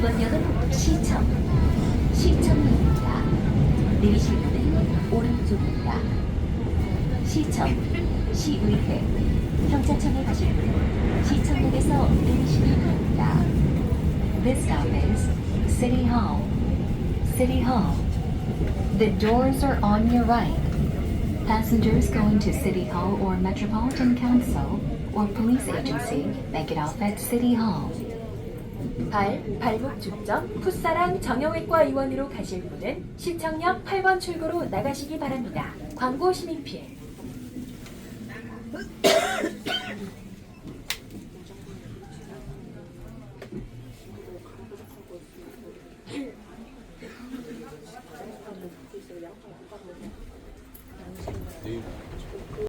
이번 역은 시청역입니다. 내리실 문은 오른쪽입니다. 시청, 시의회, 경찰청에 가실 분은 시청역에서 내리시면 됩니다. This stop is City Hall. City Hall. The doors are on your right. Passengers going to City Hall or Metropolitan Council or Police Agency make it off at City Hall. 발목 축적, 풋사랑 정형외과 의원으로 가실 분은 시청역 8번 출구로 나가시기 바랍니다. 광고 시민 피해.